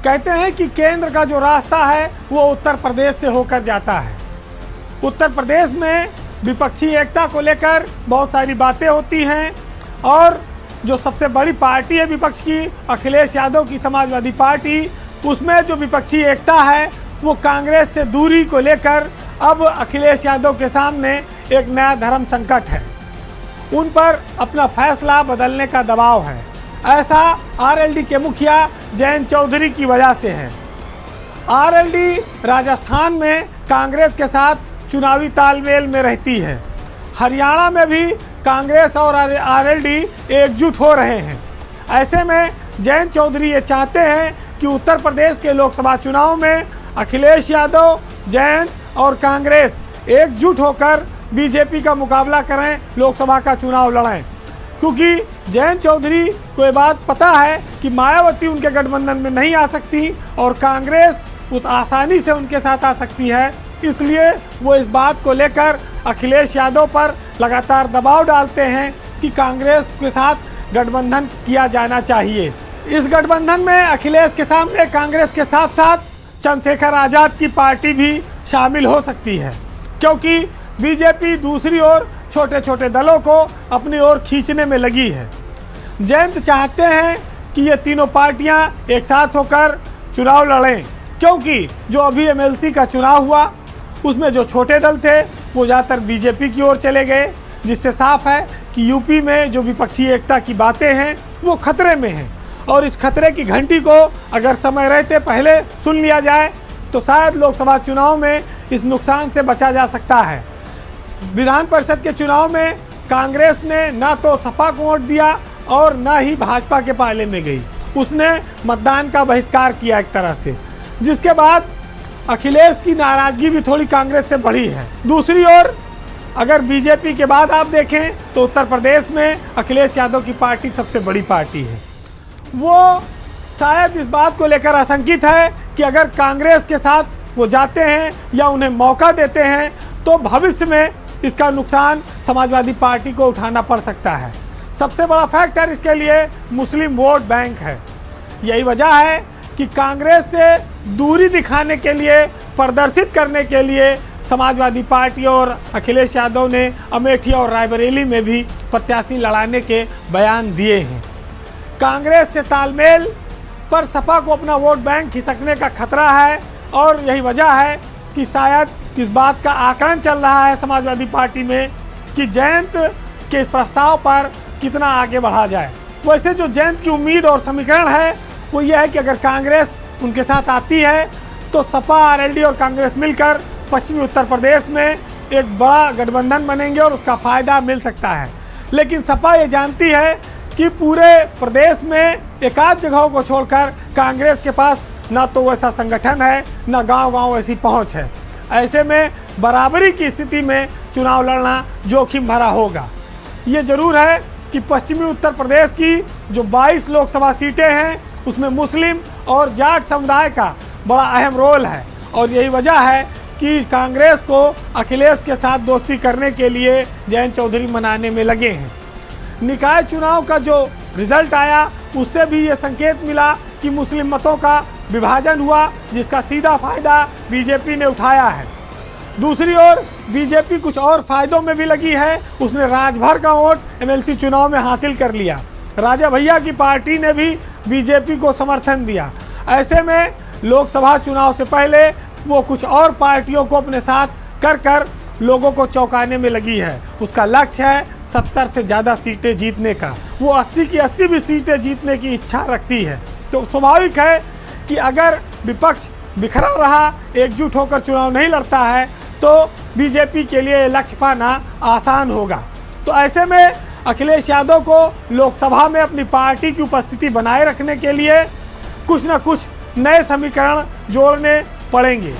कहते हैं कि केंद्र का जो रास्ता है वो उत्तर प्रदेश से होकर जाता है। उत्तर प्रदेश में विपक्षी एकता को लेकर बहुत सारी बातें होती हैं और जो सबसे बड़ी पार्टी है विपक्ष की, अखिलेश यादव की समाजवादी पार्टी, उसमें जो विपक्षी एकता है वो कांग्रेस से दूरी को लेकर अब अखिलेश यादव के सामने एक नया धर्म संकट है। उन पर अपना फैसला बदलने का दबाव है। ऐसा आरएलडी के मुखिया जयंत चौधरी की वजह से है। आरएलडी राजस्थान में कांग्रेस के साथ चुनावी तालमेल में रहती है। हरियाणा में भी कांग्रेस और आरएलडी एकजुट हो रहे हैं। ऐसे में जयंत चौधरी ये चाहते हैं कि उत्तर प्रदेश के लोकसभा चुनाव में अखिलेश यादव, जयंत और कांग्रेस एकजुट होकर बीजेपी का मुकाबला करें, लोकसभा का चुनाव लड़ें। क्योंकि जयंत चौधरी को ये बात पता है कि मायावती उनके गठबंधन में नहीं आ सकती और कांग्रेस आसानी से उनके साथ आ सकती है। इसलिए वो इस बात को लेकर अखिलेश यादव पर लगातार दबाव डालते हैं कि कांग्रेस के साथ गठबंधन किया जाना चाहिए। इस गठबंधन में अखिलेश के सामने कांग्रेस के साथ साथ चंद्रशेखर आज़ाद की पार्टी भी शामिल हो सकती है, क्योंकि बीजेपी दूसरी ओर छोटे छोटे दलों को अपनी ओर खींचने में लगी है। जयंत चाहते हैं कि ये तीनों पार्टियां एक साथ होकर चुनाव लड़ें, क्योंकि जो अभी एमएलसी का चुनाव हुआ उसमें जो छोटे दल थे वो ज़्यादातर बीजेपी की ओर चले गए, जिससे साफ है कि यूपी में जो विपक्षी एकता की बातें हैं वो खतरे में हैं। और इस खतरे की घंटी को अगर समय रहते पहले सुन लिया जाए तो शायद लोकसभा चुनाव में इस नुकसान से बचा जा सकता है। विधान परिषद के चुनाव में कांग्रेस ने ना तो सपा को वोट दिया और ना ही भाजपा के पाले में गई, उसने मतदान का बहिष्कार किया एक तरह से, जिसके बाद अखिलेश की नाराजगी भी थोड़ी कांग्रेस से बढ़ी है। दूसरी ओर अगर बीजेपी के बाद आप देखें तो उत्तर प्रदेश में अखिलेश यादव की पार्टी सबसे बड़ी पार्टी है। वो शायद इस बात को लेकर आशंकित है कि अगर कांग्रेस के साथ वो जाते हैं या उन्हें मौका देते हैं तो भविष्य में इसका नुकसान समाजवादी पार्टी को उठाना पड़ सकता है। सबसे बड़ा फैक्टर इसके लिए मुस्लिम वोट बैंक है। यही वजह है कि कांग्रेस से दूरी दिखाने के लिए, प्रदर्शित करने के लिए समाजवादी पार्टी और अखिलेश यादव ने अमेठी और रायबरेली में भी प्रत्याशी लड़ाने के बयान दिए हैं। कांग्रेस से तालमेल पर सपा को अपना वोट बैंक खिसकने का खतरा है और यही वजह है कि शायद इस बात का आकलन चल रहा है समाजवादी पार्टी में कि जयंत के इस प्रस्ताव पर कितना आगे बढ़ा जाए। वैसे जो जयंत की उम्मीद और समीकरण है वो ये है कि अगर कांग्रेस उनके साथ आती है तो सपा, आरएलडी और कांग्रेस मिलकर पश्चिमी उत्तर प्रदेश में एक बड़ा गठबंधन बनेंगे और उसका फ़ायदा मिल सकता है। लेकिन सपा ये जानती है कि पूरे प्रदेश में एकाध जगहों को छोड़कर कांग्रेस के पास ना तो वैसा संगठन है, ना गांव-गांव ऐसी पहुंच है। ऐसे में बराबरी की स्थिति में चुनाव लड़ना जोखिम भरा होगा। ये जरूर है कि पश्चिमी उत्तर प्रदेश की जो 22 लोकसभा सीटें हैं उसमें मुस्लिम और जाट समुदाय का बड़ा अहम रोल है और यही वजह है कि कांग्रेस को अखिलेश के साथ दोस्ती करने के लिए जयंत चौधरी मनाने में लगे हैं। निकाय चुनाव का जो रिजल्ट आया उससे भी ये संकेत मिला कि मुस्लिम मतों का विभाजन हुआ, जिसका सीधा फायदा बीजेपी ने उठाया है। दूसरी ओर बीजेपी कुछ और फायदों में भी लगी है। उसने राजभर का वोट एमएलसी चुनाव में हासिल कर लिया। राजा भैया की पार्टी ने भी बीजेपी को समर्थन दिया। ऐसे में लोकसभा चुनाव से पहले वो कुछ और पार्टियों को अपने साथ कर लोगों को चौंकाने में लगी है। उसका लक्ष्य है 70 से ज़्यादा सीटें जीतने का। वो 80 की 80 भी सीटें जीतने की इच्छा रखती है। तो स्वाभाविक है कि अगर विपक्ष बिखरा रहा, एकजुट होकर चुनाव नहीं लड़ता है तो बीजेपी के लिए लक्ष्य पाना आसान होगा। तो ऐसे में अखिलेश यादव को लोकसभा में अपनी पार्टी की उपस्थिति बनाए रखने के लिए कुछ न कुछ नए समीकरण जोड़ने पड़ेंगे।